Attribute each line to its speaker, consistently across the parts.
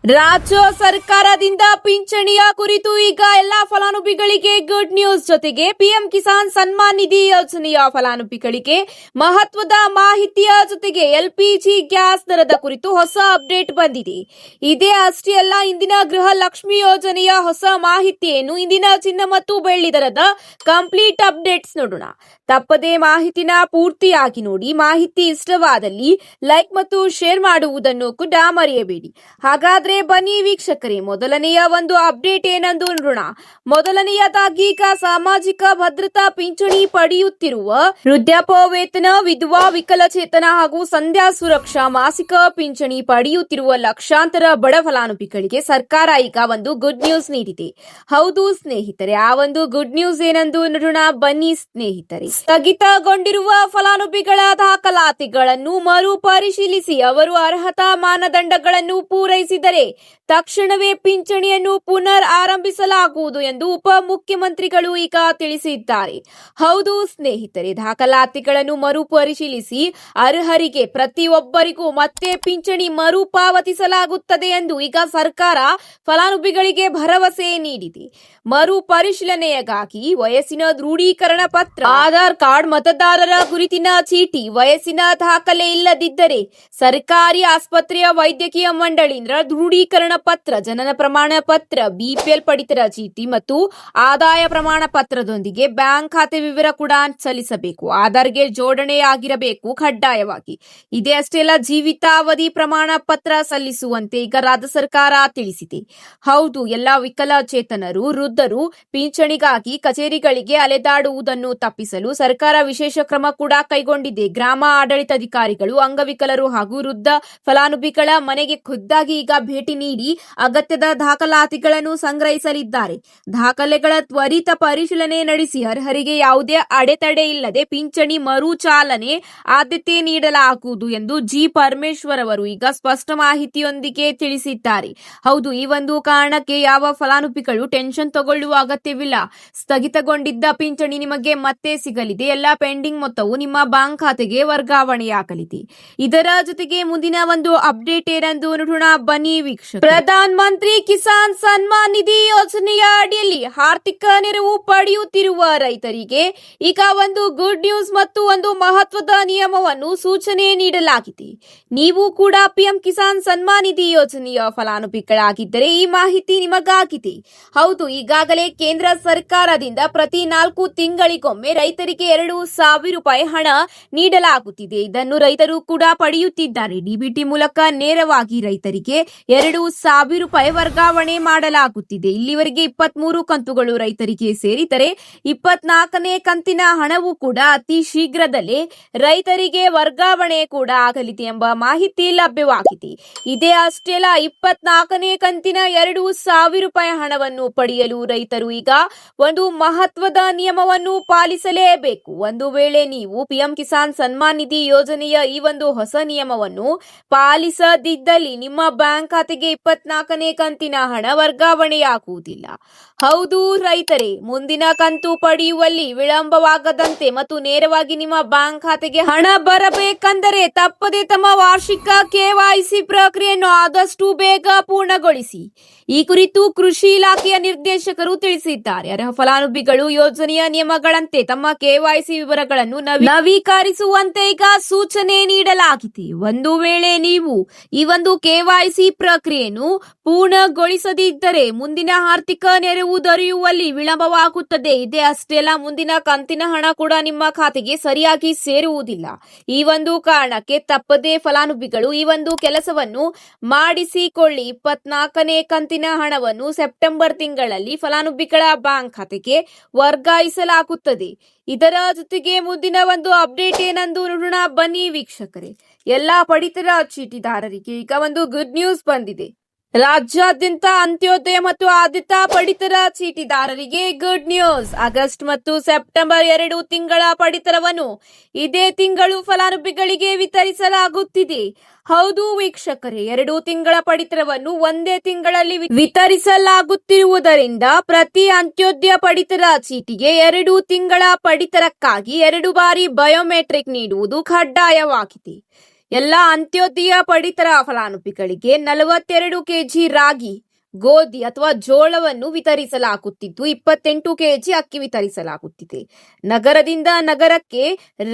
Speaker 1: ರಾಜ್ಯ ಸರ್ಕಾರದಿಂದ ಪಿಂಚಣಿಯ ಕುರಿತು ಈಗ ಎಲ್ಲಾ ಫಲಾನುಭವಿಗಳಿಗೆ ಗುಡ್ ನ್ಯೂಸ್. ಜೊತೆಗೆ ಪಿಎಂ ಕಿಸಾನ್ ಸನ್ಮಾನ್ ನಿಧಿ ಯೋಜನೆಯ ಫಲಾನುಭವಿಗಳಿಗೆ ಮಹತ್ವದ ಮಾಹಿತಿಯ ಜೊತೆಗೆ ಎಲ್ಪಿಜಿ ಗ್ಯಾಸ್ ದರದ ಕುರಿತು ಹೊಸ ಅಪ್ಡೇಟ್ ಬಂದಿದೆ. ಇದೇ ಅಷ್ಟೇ ಅಲ್ಲ, ಇಂದಿನ ಗೃಹ ಲಕ್ಷ್ಮಿ ಯೋಜನೆಯ ಹೊಸ ಮಾಹಿತಿಯನ್ನು, ಇಂದಿನ ಚಿನ್ನ ಮತ್ತು ಬೆಳ್ಳಿ ದರದ ಕಂಪ್ಲೀಟ್ ಅಪ್ಡೇಟ್ಸ್ ನೋಡೋಣ. ತಪ್ಪದೇ ಮಾಹಿತಿನ ಪೂರ್ತಿಯಾಗಿ ನೋಡಿ. ಮಾಹಿತಿ ಇಷ್ಟವಾದಲ್ಲಿ ಲೈಕ್ ಮತ್ತು ಶೇರ್ ಮಾಡುವುದನ್ನು ಕೂಡ ಮರೆಯಬೇಡಿ. ಹಾಗಾದ್ರೆ ಬನ್ನಿ ವೀಕ್ಷಕರೇ, ಮೊದಲನೆಯ ಒಂದು ಅಪ್ಡೇಟ್ ಏನೆಂದು ನೋಡೋಣ. ಮೊದಲನೆಯದಾಗಿ ಈಗ ಸಾಮಾಜಿಕ ಭದ್ರತಾ ಪಿಂಚಣಿ ಪಡೆಯುತ್ತಿರುವ ವೃದ್ಧಾಪ್ಯ ವೇತನ, ವಿಧವಾ, ವಿಕಲಚೇತನ ಹಾಗೂ ಸಂಧ್ಯಾ ಸುರಕ್ಷಾ ಮಾಸಿಕ ಪಿಂಚಣಿ ಪಡೆಯುತ್ತಿರುವ ಲಕ್ಷಾಂತರ ಬಡ ಫಲಾನುಭವಿಗಳಿಗೆ ಸರ್ಕಾರ ಈಗ ಒಂದು ಗುಡ್ ನ್ಯೂಸ್ ನೀಡಿದೆ. ಹೌದು ಸ್ನೇಹಿತರೆ, ಆ ಒಂದು ಗುಡ್ ನ್ಯೂಸ್ ಏನೆಂದು ನೋಡೋಣ ಬನ್ನಿ ಸ್ನೇಹಿತರೆ. ಸ್ಥಗಿತಗೊಂಡಿರುವ ಫಲಾನುಭವಿಗಳ ದಾಖಲಾತಿಗಳನ್ನು ಮರುಪರಿಶೀಲಿಸಿ ಅವರು ಅರ್ಹತಾ ಮಾನದಂಡಗಳನ್ನು ಪೂರೈಸಿದರೆ ತಕ್ಷಣವೇ ಪಿಂಚಣಿಯನ್ನು ಪುನರ್ ಆರಂಭಿಸಲಾಗುವುದು ಎಂದು ಉಪಮುಖ್ಯಮಂತ್ರಿಗಳು ಈಗ ತಿಳಿಸಿದ್ದಾರೆ. ಹೌದು ಸ್ನೇಹಿತರೆ, ದಾಖಲಾತಿಗಳನ್ನು ಮರುಪರಿಶೀಲಿಸಿ ಅರ್ಹರಿಗೆ ಪ್ರತಿಯೊಬ್ಬರಿಗೂ ಮತ್ತೆ ಪಿಂಚಣಿ ಮರುಪಾವತಿಸಲಾಗುತ್ತದೆ ಎಂದು ಈಗ ಸರ್ಕಾರ ಫಲಾನುಭವಿಗಳಿಗೆ ಭರವಸೆ ನೀಡಿದೆ. ಮರುಪರಿಶೀಲನೆಗಾಗಿ ವಯಸ್ಸಿನ ದೃಢೀಕರಣ ಪತ್ರ, ಆಧಾರ್ ಕಾರ್ಡ್, ಮತದಾರರ ಗುರುತಿನ ಚೀಟಿ, ವಯಸ್ಸಿನ ದಾಖಲೆ ಇಲ್ಲದಿದ್ದರೆ ಸರ್ಕಾರಿ ಆಸ್ಪತ್ರೆಯ ವೈದ್ಯಕೀಯ ಮಂಡಳಿಯಿಂದ ದೃಢೀಕರಣ ಪತ್ರ, ಜನನ ಪ್ರಮಾಣ ಪತ್ರ, ಬಿಪಿಎಲ್ ಪಡಿತರ ಚೀಟಿ ಮತ್ತು ಆದಾಯ ಪ್ರಮಾಣ ಪತ್ರದೊಂದಿಗೆ ಬ್ಯಾಂಕ್ ಖಾತೆ ವಿವರ ಕೂಡ ಸಲ್ಲಿಸಬೇಕು. ಆಧಾರ್ಗೆ ಜೋಡಣೆಯಾಗಿರಬೇಕು ಕಡ್ಡಾಯವಾಗಿ. ಇದೇ ಅಷ್ಟೇ ಅಲ್ಲ, ಜೀವಿತಾವಧಿ ಪ್ರಮಾಣ ಪತ್ರ ಸಲ್ಲಿಸುವಂತೆ ಈಗ ರಾಜ್ಯ ಸರ್ಕಾರ ತಿಳಿಸಿದೆ. ಹೌದು, ಎಲ್ಲ ವಿಕಲಚೇತನರು, ವೃದ್ಧರು ಪಿಂಚಣಿಗಾಗಿ ಕಚೇರಿಗಳಿಗೆ ಅಲೆದಾಡುವುದನ್ನು ತಪ್ಪಿಸಲು ಸರ್ಕಾರ ವಿಶೇಷ ಕ್ರಮ ಕೂಡ ಕೈಗೊಂಡಿದೆ. ಗ್ರಾಮ ಆಡಳಿತಾಧಿಕಾರಿಗಳು ಅಂಗವಿಕಲರು ಹಾಗೂ ವೃದ್ಧ ಫಲಾನುಭವಿಗಳ ಮನೆಗೆ ಖುದ್ದಾಗಿ ಈಗ ಭೇಟಿ ನೀಡಿ ಅಗತ್ಯದ ದಾಖಲಾತಿಗಳನ್ನು ಸಂಗ್ರಹಿಸಲಿದ್ದಾರೆ. ದಾಖಲೆಗಳ ತ್ವರಿತ ಪರಿಶೀಲನೆ ನಡೆಸಿ ಅರ್ಹರಿಗೆ ಯಾವುದೇ ಅಡೆತಡೆ ಇಲ್ಲದೆ ಪಿಂಚಣಿ ಮರು ಚಾಲನೆ ಆದ್ಯತೆ ನೀಡಲಾಗುವುದು ಎಂದು ಜಿ ಪರಮೇಶ್ವರ್ ಅವರು ಈಗ ಸ್ಪಷ್ಟ ಮಾಹಿತಿಯೊಂದಿಗೆ ತಿಳಿಸಿದ್ದಾರೆ. ಹೌದು, ಈ ಒಂದು ಕಾರಣಕ್ಕೆ ಯಾವ ಫಲಾನುಭವಿಗಳು ಟೆನ್ಷನ್ ತಗೊಳ್ಳುವ ಅಗತ್ಯವಿಲ್ಲ. ಸ್ಥಗಿತಗೊಂಡಿದ್ದ ಪಿಂಚಣಿ ನಿಮಗೆ ಮತ್ತೆ ಸಿಗಲಿದೆ. ಎಲ್ಲಾ ಪೆಂಡಿಂಗ್ ಮೊತ್ತವು ನಿಮ್ಮ ಬ್ಯಾಂಕ್ ಖಾತೆಗೆ ವರ್ಗಾವಣೆಯಾಗಲಿದೆ. ಇದರ ಜೊತೆಗೆ ಮುಂದಿನ ಒಂದು ಅಪ್ಡೇಟ್ ಏನೆಂದು ನೋಡೋಣ ಬನ್ನಿ ವೀಕ್ಷಕ. ಪ್ರಧಾನ ಮಂತ್ರಿ ಕಿಸಾನ್ ಸನ್ಮಾನ್ ನಿಧಿ ಯೋಜನೆಯ ಅಡಿಯಲ್ಲಿ ಆರ್ಥಿಕ ನೆರವು ಪಡೆಯುತ್ತಿರುವ ರೈತರಿಗೆ ಈಗ ಒಂದು ಗುಡ್ ನ್ಯೂಸ್ ಮತ್ತು ಒಂದು ಮಹತ್ವದ ನಿಯಮವನ್ನು ಸೂಚನೆ ನೀಡಲಾಗಿದೆ. ನೀವು ಕೂಡ ಪಿಎಂ ಕಿಸಾನ್ ಸನ್ಮಾನ್ ನಿಧಿ ಯೋಜನೆಯ ಫಲಾನುಭವಿಗಳಾಗಿದ್ದರೆ ಈ ಮಾಹಿತಿ ನಿಮಗಾಗಿದೆ. ಹೌದು, ಈಗಾಗಲೇ ಕೇಂದ್ರ ಸರ್ಕಾರದಿಂದ ಪ್ರತಿ 4 ತಿಂಗಳಿಗೊಮ್ಮೆ ರೈತರಿಗೆ 2,000 ರೂಪಾಯಿ ಹಣ ನೀಡಲಾಗುತ್ತಿದೆ. ಇದನ್ನು ರೈತರು ಕೂಡ ಪಡೆಯುತ್ತಿದ್ದಾರೆ. ಡಿಬಿಟಿ ಮೂಲಕ ನೇರವಾಗಿ ರೈತರಿಗೆ 2,000 ರೂಪಾಯಿ ವರ್ಗಾವಣೆ ಮಾಡಲಾಗುತ್ತಿದೆ. ಇಲ್ಲಿವರೆಗೆ 23 ಕಂತುಗಳು ರೈತರಿಗೆ ಸೇರಿದರೆ 24ನೇ ಕಂತಿನ ಹಣವು ಕೂಡ ಅತಿ ಶೀಘ್ರದಲ್ಲೇ ರೈತರಿಗೆ ವರ್ಗಾವಣೆ ಕೂಡ ಆಗಲಿದೆ ಎಂಬ ಮಾಹಿತಿ ಲಭ್ಯವಾಗಿದೆ. ಇದೇ ಅಷ್ಟೇ ಅಲ್ಲ, 24ನೇ ಕಂತಿನ 2,000 ರೂಪಾಯಿ ಹಣವನ್ನು ಪಡೆಯಲು ರೈತರು ಈಗ ಒಂದು ಮಹತ್ವದ ನಿಯಮವನ್ನು ಪಾಲಿಸಲೇಬೇಕು. ಒಂದು ವೇಳೆ ನೀವು ಪಿಎಂ ಕಿಸಾನ್ ಸನ್ಮಾನ್ ನಿಧಿ ಯೋಜನೆಯ ಈ ಒಂದು ಹೊಸ ನಿಯಮವನ್ನು ಪಾಲಿಸದಿದ್ದಲ್ಲಿ ನಿಮ್ಮ ಬ್ಯಾಂಕ್ ಖಾತೆಗೆ 24ನೇ ಕಂತಿನ ಹಣ ವರ್ಗಾವಣೆಯಾಗುವುದಿಲ್ಲ. ಹೌದು ರೈತರೇ, ಮುಂದಿನ ಕಂತು ಪಡೆಯುವಲ್ಲಿ ವಿಳಂಬವಾಗದಂತೆ ಮತ್ತು ನೇರವಾಗಿ ನಿಮ್ಮ ಬ್ಯಾಂಕ್ ಖಾತೆಗೆ ಹಣ ಬರಬೇಕೆಂದರೆ ತಪ್ಪದೆ ತಮ್ಮ ವಾರ್ಷಿಕ ಕೆವೈಸಿ ಪ್ರಕ್ರಿಯೆಯನ್ನು ಆದಷ್ಟು ಬೇಗ ಪೂರ್ಣಗೊಳಿಸಿ. ಈ ಕುರಿತು ಕೃಷಿ ಇಲಾಖೆಯ ನಿರ್ದೇಶಕರು ತಿಳಿಸಿದ್ದಾರೆ. ಅರ್ಹ ಫಲಾನುಭವಿಗಳು ಯೋಜನೆಯ ನಿಯಮಗಳಂತೆ ತಮ್ಮ ಕೆವೈಸಿ ವಿವರಗಳನ್ನು ನವೀಕರಿಸುವಂತೆ ಈಗ ಸೂಚನೆ ನೀಡಲಾಗಿದೆ. ಒಂದು ವೇಳೆ ನೀವು ಈ ಒಂದು ಕೆವೈಸಿ ಪ್ರಕ್ರಿಯೆಯನ್ನು ಪೂರ್ಣಗೊಳಿಸದಿದ್ದರೆ ಮುಂದಿನ ಆರ್ಥಿಕ ನೆರವು ದೊರೆಯುವಲ್ಲಿ ವಿಳಂಬವಾಗುತ್ತದೆ. ಇದೇ ಅಷ್ಟೇ ಅಲ್ಲ, ಮುಂದಿನ ಕಂತಿನ ಹಣ ಕೂಡ ನಿಮ್ಮ ಖಾತೆಗೆ ಸರಿಯಾಗಿ ಸೇರುವುದಿಲ್ಲ. ಈ ಒಂದು ಕಾರಣಕ್ಕೆ ತಪ್ಪದೇ ಫಲಾನುಭವಿಗಳು ಈ ಒಂದು ಕೆಲಸವನ್ನು ಮಾಡಿಸಿಕೊಳ್ಳಿ. 24ನೇ ಕಂತಿನ ಹಣವನ್ನು ಸೆಪ್ಟೆಂಬರ್ ತಿಂಗಳಲ್ಲಿ ಫಲಾನುಭವಿಗಳ ಬ್ಯಾಂಕ್ ಖಾತೆಗೆ ವರ್ಗಾಯಿಸಲಾಗುತ್ತದೆ. ಇದರ ಜೊತೆಗೆ ಮುಂದಿನ ಒಂದು ಅಪ್ಡೇಟ್ ಏನೆಂದು ನೋಡೋಣ ಬನ್ನಿ ವೀಕ್ಷಕರೇ. ಎಲ್ಲಾ ಪಡಿತರ ಚೀಟಿದಾರರಿಗೆ ಈಗ ಒಂದು ಗುಡ್ ನ್ಯೂಸ್ ಬಂದಿದೆ. ರಾಜ್ಯಾದ್ಯಂತ ಅಂತ್ಯೋದಯ ಮತ್ತು ಆದ್ಯತಾ ಪಡಿತರ ಚೀಟಿದಾರರಿಗೆ ಗುಡ್ ನ್ಯೂಸ್. ಆಗಸ್ಟ್ ಮತ್ತು ಸೆಪ್ಟೆಂಬರ್ 2 ತಿಂಗಳ ಪಡಿತರವನ್ನು ಇದೇ ತಿಂಗಳು ಫಲಾನುಭವಿಗಳಿಗೆ ವಿತರಿಸಲಾಗುತ್ತಿದೆ. ಹೌದು ವೀಕ್ಷಕರೇ, 2 ತಿಂಗಳ ಪಡಿತರವನ್ನು ಒಂದೇ ತಿಂಗಳಲ್ಲಿ ವಿತರಿಸಲಾಗುತ್ತಿರುವುದರಿಂದ ಪ್ರತಿ ಅಂತ್ಯೋದಯ ಪಡಿತರ ಚೀಟಿಗೆ 2 ತಿಂಗಳ ಪಡಿತರಕ್ಕಾಗಿ 2 ಬಾರಿ ಬಯೋಮೆಟ್ರಿಕ್ ನೀಡುವುದು ಕಡ್ಡಾಯವಾಗಿದೆ. ಎಲ್ಲ ಅಂತ್ಯೋದಯ ಪಡಿತರ ಫಲಾನುಭವಿಗಳಿಗೆ 42 ಕೆಜಿ ರಾಗಿ, ಗೋಧಿ ಅಥವಾ ಜೋಳವನ್ನು ವಿತರಿಸಲಾಗುತ್ತಿದ್ದು 28 ಕೆಜಿ ಅಕ್ಕಿ ವಿತರಿಸಲಾಗುತ್ತಿದೆ. ನಗರದಿಂದ ನಗರಕ್ಕೆ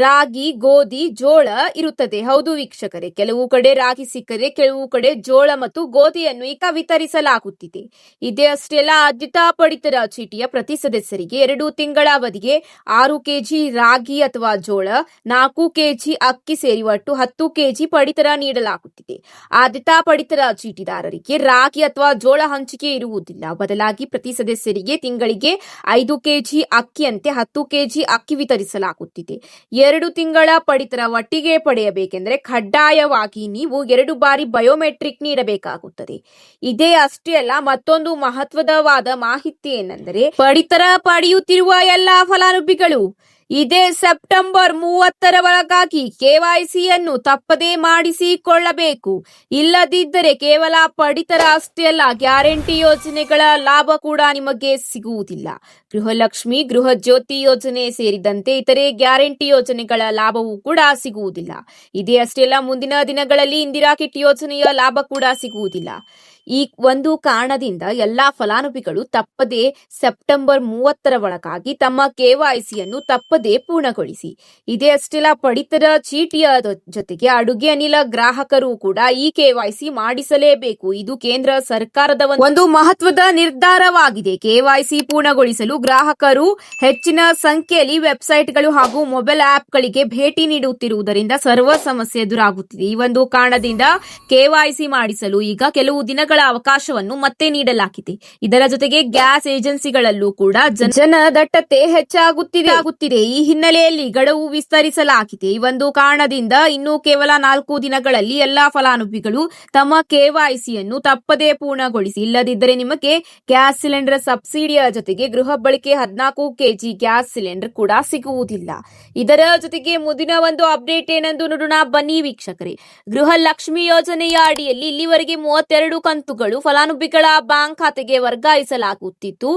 Speaker 1: ರಾಗಿ, ಗೋಧಿ, ಜೋಳ ಇರುತ್ತದೆ. ಹೌದು ವೀಕ್ಷಕರೇ, ಕೆಲವು ಕಡೆ ರಾಗಿ ಸಿಕ್ಕರೆ ಕೆಲವು ಕಡೆ ಜೋಳ ಮತ್ತು ಗೋಧಿಯನ್ನು ಈಗ ವಿತರಿಸಲಾಗುತ್ತಿದೆ. ಇದೇ ಅಷ್ಟೆಲ್ಲ ಆದ್ಯತಾ ಪಡಿತರ ಚೀಟಿಯ ಪ್ರತಿ ಸದಸ್ಯರಿಗೆ 2 ತಿಂಗಳ ಅವಧಿಗೆ 6 ಕೆಜಿ ರಾಗಿ ಅಥವಾ ಜೋಳ, 4 ಕೆಜಿ ಅಕ್ಕಿ ಸೇರಿ ಒಟ್ಟು 10 ಕೆಜಿ ಪಡಿತರ ನೀಡಲಾಗುತ್ತಿದೆ. ಆದ್ಯತಾ ಪಡಿತರ ಚೀಟಿದಾರರಿಗೆ ರಾಗಿ ಅಥವಾ ಜೋಳ ಹಂಚಿಕೆ ಇರುವುದಿಲ್ಲ. ಬದಲಾಗಿ ಪ್ರತಿ ಸದಸ್ಯರಿಗೆ ತಿಂಗಳಿಗೆ 5 ಕೆಜಿ ಅಕ್ಕಿಯಂತೆ 10 ಕೆಜಿ ಅಕ್ಕಿ ವಿತರಿಸಲಾಗುತ್ತಿದೆ. 2 ತಿಂಗಳ ಪಡಿತರ ಒಟ್ಟಿಗೆ ಪಡೆಯಬೇಕೆಂದರೆ ಕಡ್ಡಾಯವಾಗಿ ನೀವು 2 ಬಾರಿ ಬಯೋಮೆಟ್ರಿಕ್ ನೀಡಬೇಕಾಗುತ್ತದೆ. ಇದೇ ಅಷ್ಟೇ ಅಲ್ಲ, ಮತ್ತೊಂದು ಮಹತ್ವದವಾದ ಮಾಹಿತಿ ಏನೆಂದರೆ ಪಡಿತರ ಪಡೆಯುತ್ತಿರುವ ಎಲ್ಲಾ ಫಲಾನುಭವಿಗಳು ಇದೇ ಸೆಪ್ಟೆಂಬರ್ 30ರ ಒಳಗಾಗಿ ಕೆವೈಸಿಯನ್ನು ತಪ್ಪದೇ ಮಾಡಿಸಿಕೊಳ್ಳಬೇಕು. ಇಲ್ಲದಿದ್ದರೆ ಕೇವಲ ಪಡಿತರ ಅಷ್ಟೇ ಅಲ್ಲ, ಗ್ಯಾರಂಟಿ ಯೋಜನೆಗಳ ಲಾಭ ಕೂಡ ನಿಮಗೆ ಸಿಗುವುದಿಲ್ಲ. ಗೃಹಲಕ್ಷ್ಮಿ, ಗೃಹ ಜ್ಯೋತಿ ಯೋಜನೆ ಸೇರಿದಂತೆ ಇತರೆ ಗ್ಯಾರಂಟಿ ಯೋಜನೆಗಳ ಲಾಭವೂ ಕೂಡ ಸಿಗುವುದಿಲ್ಲ. ಇದೇ ಅಷ್ಟೇ ಅಲ್ಲ, ಮುಂದಿನ ದಿನಗಳಲ್ಲಿ ಇಂದಿರಾ ಕಿಟ್ ಯೋಜನೆಯ ಲಾಭ ಕೂಡ ಸಿಗುವುದಿಲ್ಲ. ಈ ಒಂದು ಕಾರಣದಿಂದ ಎಲ್ಲಾ ಫಲಾನುಭವಿಗಳು ತಪ್ಪದೇ ಸೆಪ್ಟೆಂಬರ್ 30ರ ಒಳಗಾಗಿ ತಮ್ಮ ಕೆವೈಸಿಯನ್ನು ತಪ್ಪದೇ ಪೂರ್ಣಗೊಳಿಸಿ. ಇದೇ ಅಷ್ಟೆಲ್ಲ, ಪಡಿತರ ಚೀಟಿಯ ಜೊತೆಗೆ ಅಡುಗೆ ಅನಿಲ ಗ್ರಾಹಕರು ಕೂಡ ಈ ಕೆವೈಸಿ ಮಾಡಿಸಲೇಬೇಕು. ಇದು ಕೇಂದ್ರ ಸರ್ಕಾರದ ಒಂದು ಮಹತ್ವದ ನಿರ್ಧಾರವಾಗಿದೆ. ಕೆವೈಸಿ ಪೂರ್ಣಗೊಳಿಸಲು ಗ್ರಾಹಕರು ಹೆಚ್ಚಿನ ಸಂಖ್ಯೆಯಲ್ಲಿ ವೆಬ್ಸೈಟ್ಗಳು ಹಾಗೂ ಮೊಬೈಲ್ ಆಪ್ಗಳಿಗೆ ಭೇಟಿ ನೀಡುತ್ತಿರುವುದರಿಂದ ಸರ್ವ ಸಮಸ್ಯೆ ಎದುರಾಗುತ್ತಿದೆ. ಈ ಒಂದು ಕಾರಣದಿಂದ ಕೆವೈಸಿ ಮಾಡಿಸಲು ಈಗ ಕೆಲವು ದಿನಗಳ ಅವಕಾಶವನ್ನು ಮತ್ತೆ ನೀಡಲಾಗಿದೆ. ಇದರ ಜೊತೆಗೆ ಗ್ಯಾಸ್ ಏಜೆನ್ಸಿಗಳಲ್ಲೂ ಕೂಡ ಜನದಟ್ಟತೆ ಹೆಚ್ಚಾಗುತ್ತಿದೆ. ಈ ಹಿನ್ನೆಲೆಯಲ್ಲಿ ಗಡುವು ವಿಸ್ತರಿಸಲಾಗಿದೆ. ಈ ಒಂದು ಕಾರಣದಿಂದ ಇನ್ನು ಕೇವಲ 4 ದಿನಗಳಲ್ಲಿ ಎಲ್ಲಾ ಫಲಾನುಭವಿಗಳು ತಮ್ಮ ಕೆವೈಸಿಯನ್ನು ತಪ್ಪದೇ ಪೂರ್ಣಗೊಳಿಸಿ. ಇಲ್ಲದಿದ್ದರೆ ನಿಮಗೆ ಗ್ಯಾಸ್ ಸಿಲಿಂಡರ್ ಸಬ್ಸಿಡಿಯ ಜೊತೆಗೆ ಗೃಹ ಬಳಕೆ 14 ಕೆಜಿ ಗ್ಯಾಸ್ ಸಿಲಿಂಡರ್ ಕೂಡ ಸಿಗುವುದಿಲ್ಲ. ಇದರ ಜೊತೆಗೆ ಮುಂದಿನ ಒಂದು ಅಪ್ಡೇಟ್ ಏನೆಂದು ನೋಡೋಣ ಬನ್ನಿ ವೀಕ್ಷಕರೇ. ಗೃಹ ಲಕ್ಷ್ಮಿ ಯೋಜನೆಯ ಅಡಿಯಲ್ಲಿ ಇಲ್ಲಿವರೆಗೆ 32 ಕಂತುಗಳು ಫಲಾನುಭವಿಗಳ ಬ್ಯಾಂಕ್ ಖಾತೆಗೆ ವರ್ಗಾಯಿಸಲಾಗುತ್ತಿತ್ತು.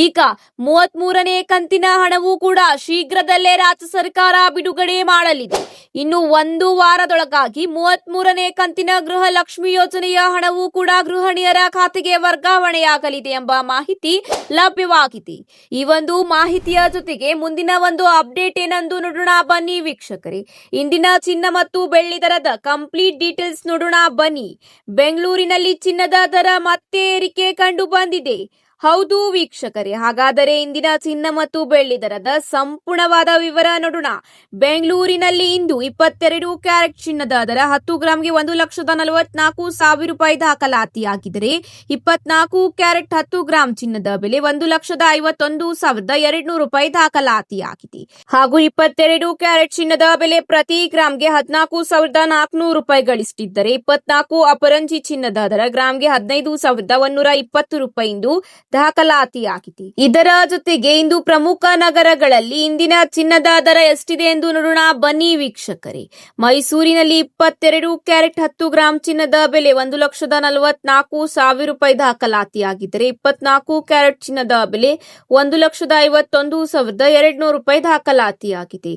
Speaker 1: ಈಗ 33ನೇ ಕಂತಿನ ಹಣವೂ ಕೂಡ ಶೀಘ್ರದಲ್ಲೇ ರಾಜ್ಯ ಸರ್ಕಾರ ಬಿಡುಗಡೆ ಮಾಡಲಿದೆ. ಇನ್ನು 1 ವಾರದೊಳಗಾಗಿ 33ನೇ ಕಂತಿನ ಗೃಹ ಲಕ್ಷ್ಮಿ ಯೋಜನೆಯ ಹಣವೂ ಕೂಡ ಗೃಹಿಣಿಯರ ಖಾತೆಗೆ ವರ್ಗಾವಣೆಯಾಗಲಿದೆ ಎಂಬ ಮಾಹಿತಿ ಲಭ್ಯವಾಗಿದೆ. ಈ ಒಂದು ಮಾಹಿತಿಯ ಜೊತೆಗೆ ಮುಂದಿನ ಒಂದು ಅಪ್ಡೇಟ್ ಏನೆಂದು ನೋಡೋಣ ಬನ್ನಿ ವೀಕ್ಷಕರೇ. ಇಂದಿನ ಚಿನ್ನ ಮತ್ತು ಬೆಳ್ಳಿ ದರದ ಕಂಪ್ಲೀಟ್ ಡೀಟೇಲ್ಸ್ ನೋಡೋಣ ಬನ್ನಿ. ಬೆಂಗಳೂರಿನಲ್ಲಿ ಚಿನ್ನದ ದರ ಮತ್ತೆ ಏರಿಕೆ ಕಂಡು ಬಂದಿದೆ. ಹೌದು ವೀಕ್ಷಕರೇ, ಹಾಗಾದರೆ ಇಂದಿನ ಚಿನ್ನ ಮತ್ತು ಬೆಳ್ಳಿ ದರದ ಸಂಪೂರ್ಣವಾದ ವಿವರ ನೋಡೋಣ. ಬೆಂಗಳೂರಿನಲ್ಲಿ ಇಂದು 22 ಕ್ಯಾರೆಟ್ ಚಿನ್ನದ ದರ 10 ಗ್ರಾಂಗೆ 1,44,000 ರೂಪಾಯಿ ದಾಖಲಾತಿಯಾಗಿದ್ದರೆ 24 ಕ್ಯಾರೆಟ್ 10 ಗ್ರಾಂ ಚಿನ್ನದ ಬೆಲೆ 1,51,200 ರೂಪಾಯಿ ದಾಖಲಾತಿಯಾಗಿದೆ. ಹಾಗೂ 22 ಕ್ಯಾರೆಟ್ ಚಿನ್ನದ ಬೆಲೆ ಪ್ರತಿ ಗ್ರಾಂಗೆ 14,400 ರೂಪಾಯಿಗಳಿಷ್ಟಿದ್ದರೆ 24 ಅಪರಂಜಿ ಚಿನ್ನದ ದರ ಗ್ರಾಂಗೆ 15,120 ರೂಪಾಯಿ ಎಂದು ದಾಖಲಾತಿಯಾಗಿದೆ. ಇದರ ಜೊತೆಗೆ ಇಂದು ಪ್ರಮುಖ ನಗರಗಳಲ್ಲಿ ಇಂದಿನ ಚಿನ್ನದ ದರ ಎಷ್ಟಿದೆ ಎಂದು ನೋಡೋಣ ಬನ್ನಿ ವೀಕ್ಷಕರೇ. ಮೈಸೂರಿನಲ್ಲಿ 22 ಕ್ಯಾರೆಟ್ 10 ಗ್ರಾಂ ಚಿನ್ನದ ಬೆಲೆ 1,44,000 ರೂಪಾಯಿ ದಾಖಲಾತಿಯಾಗಿದ್ದರೆ 24 ಕ್ಯಾರೆಟ್ ಚಿನ್ನದ ಬೆಲೆ 1,51,200 ರೂಪಾಯಿ ದಾಖಲಾತಿಯಾಗಿದೆ.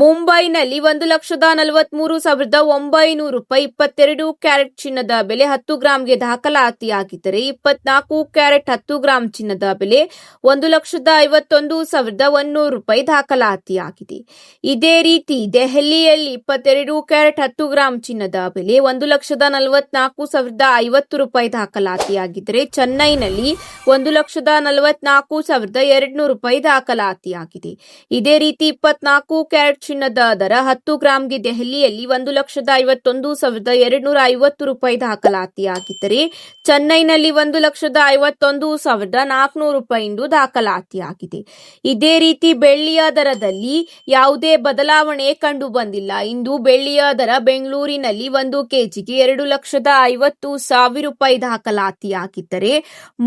Speaker 1: ಮುಂಬೈನಲ್ಲಿ 1,43,900 ರೂಪಾಯಿ 22 ಕ್ಯಾರೆಟ್ ಚಿನ್ನದ ಬೆಲೆ 10 ಗ್ರಾಂಗೆ ದಾಖಲಾತಿಯಾಗಿದ್ದರೆ 24 ಕ್ಯಾರೆಟ್ 10 ಗ್ರಾಂ ಚಿನ್ನದ ಬೆಲೆ 1,51,100 ರೂಪಾಯಿ ದಾಖಲಾತಿಯಾಗಿದೆ. ಇದೇ ರೀತಿ ದೆಹಲಿಯಲ್ಲಿ 22 ಕ್ಯಾರೆಟ್ 10 ಗ್ರಾಂ ಚಿನ್ನದ ಬೆಲೆ 1,44,050 ರೂಪಾಯಿ ದಾಖಲಾತಿಯಾಗಿದ್ದರೆ ಚೆನ್ನೈನಲ್ಲಿ 1,44,200 ರೂಪಾಯಿ ದಾಖಲಾತಿಯಾಗಿದೆ. ಇದೇ ರೀತಿ 24 ಕ್ಯಾರೆಟ್ ಚಿನ್ನದ ದರ 10 ಗ್ರಾಂಗೆ ದೆಹಲಿಯಲ್ಲಿ 1,51,250 ರೂಪಾಯಿ ದಾಖಲಾತಿಯಾಗಿದ್ದರೆ ಚೆನ್ನೈನಲ್ಲಿ 1,51,400 ರೂಪಾಯಿ ಎಂದು ದಾಖಲಾತಿಯಾಗಿದೆ. ಇದೇ ರೀತಿ ಬೆಳ್ಳಿಯ ದರದಲ್ಲಿ ಯಾವುದೇ ಬದಲಾವಣೆ ಕಂಡು ಬಂದಿಲ್ಲ. ಇಂದು ಬೆಳ್ಳಿಯ ದರ ಬೆಂಗಳೂರಿನಲ್ಲಿ 1 ಕೆಜಿಗೆ 2,50,000 ರೂಪಾಯಿ ದಾಖಲಾತಿಯಾಗಿದ್ದರೆ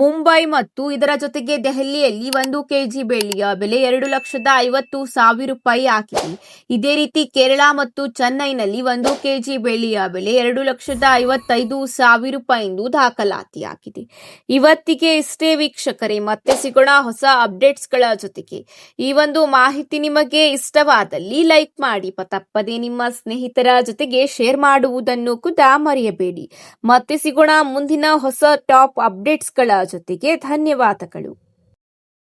Speaker 1: ಮುಂಬೈ ಮತ್ತು ಇದರ ಜೊತೆಗೆ ದೆಹಲಿಯಲ್ಲಿ 1 ಕೆಜಿ ಬೆಳ್ಳಿಯ ಬೆಲೆ 2,50,000 ರೂಪಾಯಿ ಆಗಿದೆ. ಇದೇ ರೀತಿ ಕೇರಳ ಮತ್ತು ಚೆನ್ನೈನಲ್ಲಿ 1 ಕೆಜಿ ಬೆಳ್ಳಿಯ ಬೆಲೆ 2,55,000 ರೂಪಾಯಿ ಎಂದು ದಾಖಲಾತಿಯಾಗಿದೆ. ಇವತ್ತಿಗೆ ಇಷ್ಟೇ ವೀಕ್ಷಕರೇ, ಮತ್ತೆ ಸಿಗೋಣ ಹೊಸ ಅಪ್ಡೇಟ್ಸ್ಗಳ ಜೊತೆಗೆ. ಈ ಒಂದು ಮಾಹಿತಿ ನಿಮಗೆ ಇಷ್ಟವಾದಲ್ಲಿ ಲೈಕ್ ಮಾಡಿ, ತಪ್ಪದೇ ನಿಮ್ಮ ಸ್ನೇಹಿತರ ಜೊತೆಗೆ ಶೇರ್ ಮಾಡುವುದನ್ನು ಕೂಡ ಮರೆಯಬೇಡಿ. ಮತ್ತೆ ಸಿಗೋಣ ಮುಂದಿನ ಹೊಸ ಟಾಪ್ ಅಪ್ಡೇಟ್ಸ್ಗಳ ಜೊತೆಗೆ. ಧನ್ಯವಾದಗಳು.